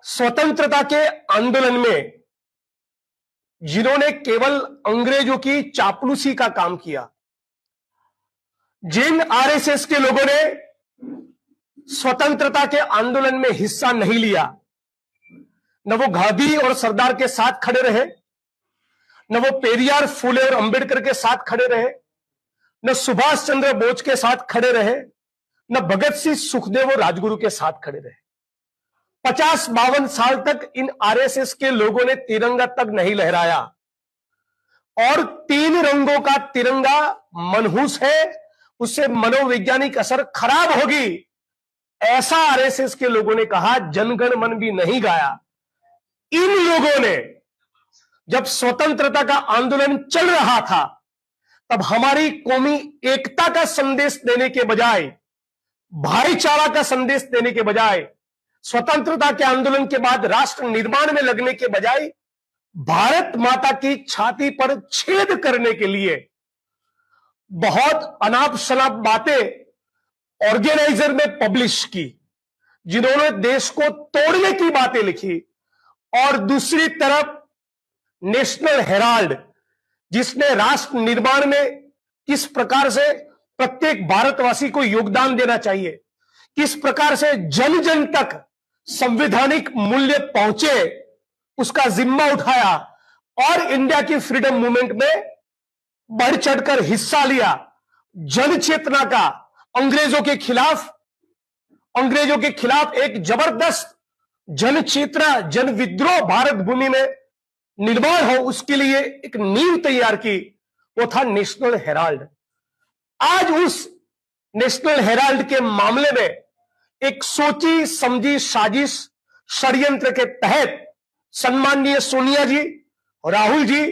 स्वतंत्रता के आंदोलन में जिन्होंने केवल अंग्रेजों की चापलूसी का काम किया, जिन आरएसएस के लोगों ने स्वतंत्रता के आंदोलन में हिस्सा नहीं लिया, न वो गांधी और सरदार के साथ खड़े रहे, न वो पेरियार, फूले और अंबेडकर के साथ खड़े रहे, न सुभाष चंद्र बोस के साथ खड़े रहे, न भगत सिंह, सुखदेव और राजगुरु के साथ खड़े रहे। 50-52 साल तक इन आरएसएस के लोगों ने तिरंगा तक नहीं लहराया और 3 रंगों का तिरंगा मनहूस है, उससे मनोवैज्ञानिक असर खराब होगी, ऐसा आरएसएस के लोगों ने कहा। जनगण मन भी नहीं गाया। इन लोगों ने जब स्वतंत्रता का आंदोलन चल रहा था तब हमारी कौमी एकता का संदेश देने के बजाय, भाईचारा का संदेश देने के बजाय, स्वतंत्रता के आंदोलन के बाद राष्ट्र निर्माण में लगने के बजाय भारत माता की छाती पर छेद करने के लिए बहुत अनाप शनाप बातें ऑर्गेनाइजर में पब्लिश की, जिन्होंने देश को तोड़ने की बातें लिखी। और दूसरी तरफ नेशनल हेराल्ड, जिसने राष्ट्र निर्माण में किस प्रकार से प्रत्येक भारतवासी को योगदान देना चाहिए, किस प्रकार से जन जन तक संवैधानिक मूल्य पहुंचे, उसका जिम्मा उठाया और इंडिया की फ्रीडम मूवमेंट में बढ़ चढ़कर हिस्सा लिया। जन चेतना का अंग्रेजों के खिलाफ एक जबरदस्त जन चेतना, जन विद्रोह भारत भूमि में निर्माण हो, उसके लिए एक नींव तैयार की, वो था नेशनल हेराल्ड। आज उस नेशनल हेराल्ड के मामले में एक सोची समझी साजिश, षड्यंत्र के तहत सम्माननीय सोनिया जी, राहुल जी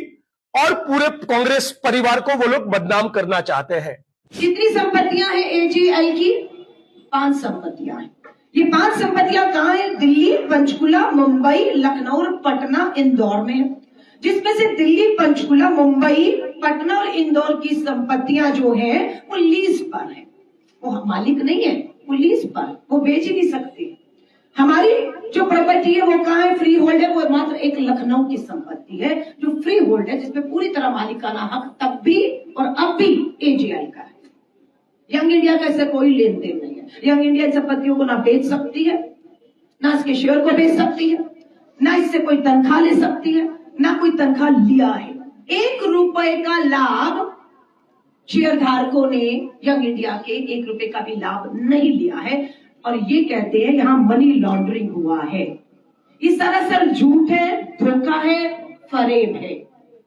और पूरे कांग्रेस परिवार को वो लोग बदनाम करना चाहते हैं। जितनी संपत्तियां हैं एजेएल की, 5 संपत्तियां हैं। ये 5 संपत्तियां कहाँ है? दिल्ली, पंचकुला, मुंबई, लखनऊ और पटना, इंदौर में है। जिसमें से दिल्ली, पंचकुला, मुंबई, पटना और इंदौर की संपत्तियां जो है वो लीज पर है। वो मालिक नहीं है, वो लीज पर, वो बेच ही नहीं सकते। हमारी जो प्रॉपर्टी है वो कहाँ है? फ्री होल्ड है। वो मात्र एक लखनऊ की संपत्ति है जो फ्री होल्ड है, जिसमें पूरी तरह मालिकाना हक तब भी और अब भी एजेएल का है। यंग इंडिया का इससे कोई लेन देन नहीं है। यंग इंडिया संपत्तियों को ना बेच सकती है, ना इसके शेयर को बेच सकती है, ना इससे कोई तनख्वाह ले सकती है, ना कोई तनख्वाह लिया है। 1 रुपए का लाभ शेयर धारकों ने यंग इंडिया के 1 रुपए का भी लाभ नहीं लिया है। और ये कहते हैं यहां मनी लॉन्ड्रिंग हुआ है। ये सरासर झूठ है, धोखा है, फरेब है।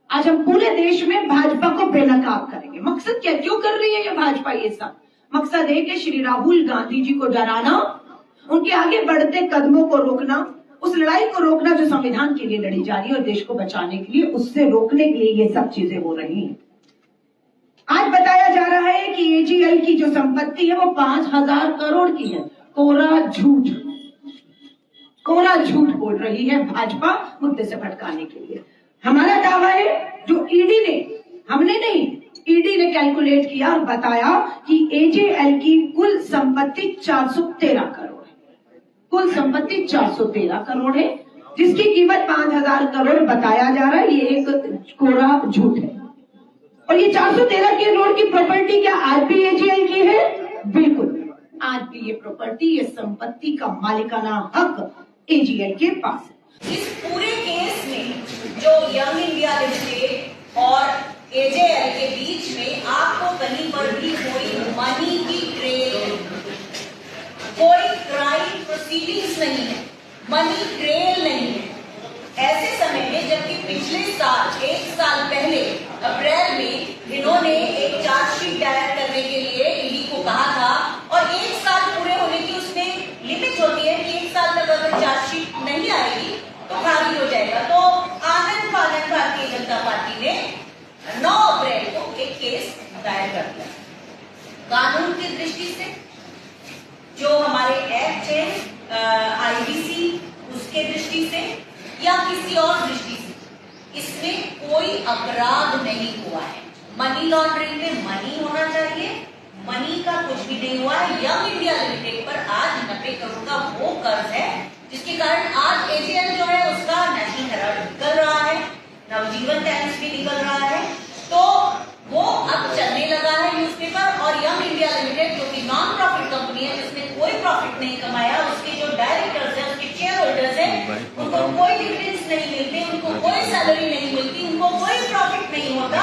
आज हम पूरे देश में भाजपा को बेनकाब करेंगे। मकसद क्या, क्यों कर रही है ये भाजपा? ये सब मकसद है कि श्री राहुल गांधी जी को डराना, उनके आगे बढ़ते कदमों को रोकना, उस लड़ाई को रोकना जो संविधान के लिए लड़ी जा रही है और देश को बचाने के लिए, उससे रोकने के लिए ये सब चीजें हो रही हैं। आज बताया जा रहा है कि एजेएल की जो संपत्ति है वो 5000 करोड़ की है। कोरा झूठ बोल रही है भाजपा मुद्दे से भटकाने के लिए। हमारा दावा है, जो ईडी ने, हमने नहीं, ईडी ने कैलकुलेट किया और बताया कि एजेएल की कुल संपत्ति 413 करोड़ है। कुल संपत्ति 413 करोड़ है, जिसकी कीमत 5000 करोड़ बताया जा रहा है। ये एक कोरा झूठ है। और ये 413 करोड़ की प्रॉपर्टी क्या आज भी एजेएल की है? बिल्कुल, आज भी ये प्रॉपर्टी, ये संपत्ति का मालिकाना हक एजेएल के पास है। इस पूरे केस में जो यंग इंडिया लिमिटेड और एजेएल के बीच में आपको कहीं पर भी कोई मनी की ट्रेल, कोई क्राइम प्रोसीडिंग्स नहीं है, मनी ट्रेल नहीं है। ऐसे समय में जबकि पिछले साल, 1 साल पहले अप्रैल में इन्होंने एक चार्जशीट दायर करने के लिए ईडी को कहा था और 1 साल पूरे होने की उसमें लिमिट होती है कि 1 साल तक अगर चार्जशीट नहीं आएगी तो खारिज हो जाएगा। तो आनंद फानंद भारतीय जनता पार्टी ने 9 अप्रैल को एक केस दायर कर दिया। कानून की दृष्टि से जो हमारे एक्ट है, आईबीसी, उसके दृष्टि से या किसी और दृष्टि से इसमें कोई अपराध नहीं हुआ है। मनी लॉन्ड्रिंग में मनी होना चाहिए, मनी का कुछ भी नहीं हुआ है। यंग इंडिया लिमिटेड पर आज 90 करोड़ का वो कर्ज है जिसके कारण आज एजेएल जो है उसका नेशनल हेराल्ड निकल रहा है, नवजीवन टाइम्स भी निकल रहा है, तो वो अब चलने लगा है न्यूज़पेपर। और यंग इंडिया लिमिटेड जो कि नॉन प्रॉफिट कंपनी है जिसने कोई प्रॉफिट नहीं कमाया, उसके जो डायरेक्टर्स हैं, उसके शेयर होल्डर्स हैं, उनको कोई डिविडेंड्स नहीं मिलते, उनको कोई सैलरी नहीं मिलती, उनको कोई प्रॉफिट नहीं होता।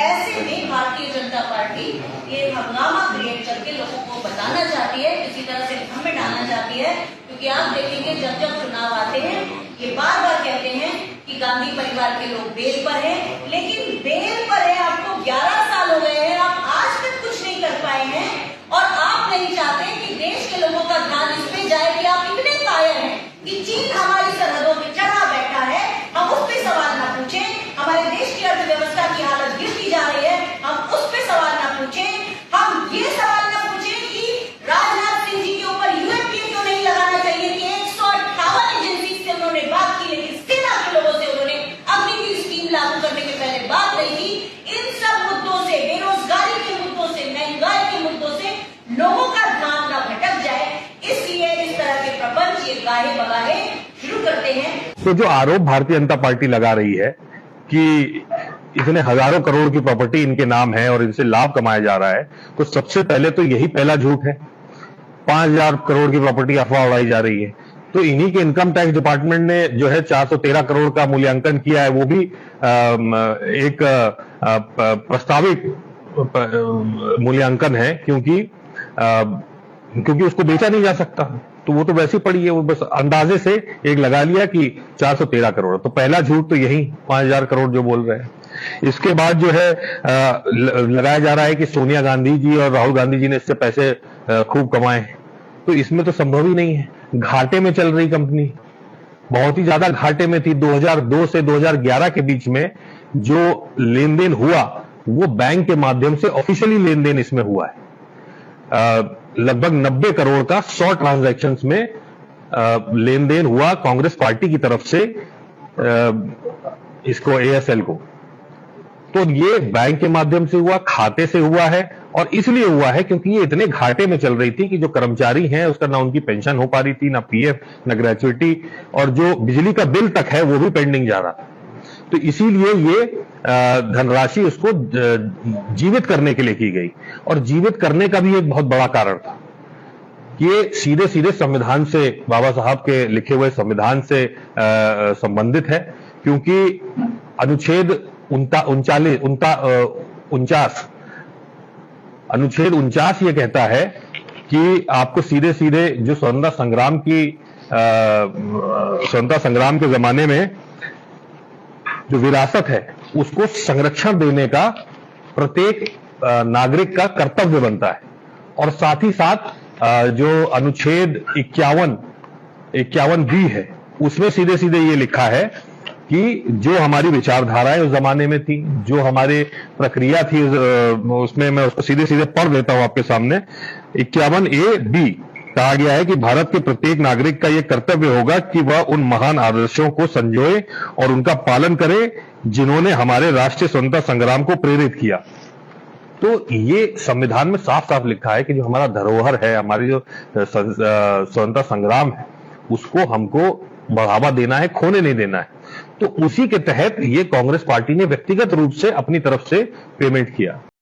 ऐसे में भारतीय जनता पार्टी ये हंगामा क्रिएट करके लोगों को बताना चाहती है, किसी तरह से भ्रम में डालना चाहती है। क्योंकि आप देखेंगे जब जब चुनाव आते हैं ये बार बार कहते हैं कि गांधी परिवार के लोग बेल पर हैं, लेकिन बेल पर है आपको 11 साल हो गए हैं, आप आज तक कुछ नहीं कर पाए हैं। और आप नहीं चाहते कि देश के लोगों का ध्यान इस पे जाए कि आप इतने कायर हैं कि चीन हमारी सरहदों पे चढ़ा बैठा है, हम उस पे सवाल ना पूछें। हमारे देश की अर्थव्यवस्था की हालत गिरती जा रही है, हम उस पे सवाल ना पूछें। हम ये सवाल ना पूछें कि राजनाथ सिंह जी के ऊपर यूएपीए क्यों नहीं लगाना चाहिए कि 158 एजेंसी से उन्होंने बात की, लेकिन सेना के लोगों से उन्होंने अग्निवीर स्कीम लागू करने के पहले बात नहीं की। इन सब मुद्दों से, बेरोजगारी के मुद्दों से, महंगाई के मुद्दों से लोगों का ध्यान न भटक जाए, इसलिए इस तरह के प्रपंच ये गाहे बगाहे शुरू करते हैं। तो जो आरोप भारतीय जनता पार्टी लगा रही है कि इतने हजारों करोड़ की प्रॉपर्टी इनके नाम है और इनसे लाभ कमाया जा रहा है, तो सबसे पहले तो यही पहला झूठ है। 5,000 करोड़ की प्रॉपर्टी अफवाह उड़ाई जा रही है, तो इन्हीं के इनकम टैक्स डिपार्टमेंट ने जो है 413 करोड़ का मूल्यांकन किया है, वो भी एक प्रस्तावित मूल्यांकन है, क्योंकि उसको बेचा नहीं जा सकता, तो वो तो वैसे ही पड़ी है, वो बस अंदाजे से एक लगा लिया कि 413 करोड़। तो पहला झूठ तो यही 5,000 करोड़ जो बोल रहे हैं। इसके बाद जो है लगाया जा रहा है कि सोनिया गांधी जी और राहुल गांधी जी ने इससे पैसे खूब कमाए हैं, तो इसमें तो संभव ही नहीं है। घाटे में चल रही कंपनी, बहुत ही ज्यादा घाटे में थी। 2002 से 2011 के बीच में जो लेन देन हुआ वो बैंक के माध्यम से ऑफिशियली लेन देन इसमें हुआ है। लगभग 90 करोड़ का 100 ट्रांजैक्शंस में लेन देन हुआ कांग्रेस पार्टी की तरफ से इसको एएसएल को। तो ये बैंक के माध्यम से हुआ, खाते से हुआ है, और इसलिए हुआ है क्योंकि ये इतने घाटे में चल रही थी कि जो कर्मचारी हैं उसका ना उनकी पेंशन हो पा रही थी, ना पीएफ, ना ग्रेचुइटी, और जो बिजली का बिल तक है वो भी पेंडिंग जा रहा था। तो इसीलिए ये धनराशि उसको जीवित करने के लिए की गई, और जीवित करने का भी एक बहुत बड़ा कारण था। ये सीधे सीधे संविधान से, बाबा साहब के लिखे हुए संविधान से संबंधित है, क्योंकि अनुच्छेद 49 ये कहता है कि आपको सीधे सीधे जो स्वतंत्रता संग्राम के जमाने में जो विरासत है उसको संरक्षण देने का प्रत्येक नागरिक का कर्तव्य बनता है। और साथ ही साथ जो अनुच्छेद 51 बी है उसमें सीधे सीधे ये लिखा है कि जो हमारी विचारधाराएं उस जमाने में थी, जो हमारे प्रक्रिया थी, उसमें मैं उसको सीधे सीधे पढ़ देता हूं आपके सामने। 51A(b) कहा गया है कि भारत के प्रत्येक नागरिक का यह कर्तव्य होगा कि वह उन महान आदर्शों को संजोए और उनका पालन करे जिन्होंने हमारे राष्ट्रीय स्वतंत्रता संग्राम को प्रेरित किया। तो ये संविधान में साफ साफ लिखा है कि जो हमारा धरोहर है, हमारी जो स्वतंत्रता संग्राम है, उसको हमको बढ़ावा देना है, खोने नहीं देना है। तो उसी के तहत ये कांग्रेस पार्टी ने व्यक्तिगत रूप से अपनी तरफ से पेमेंट किया।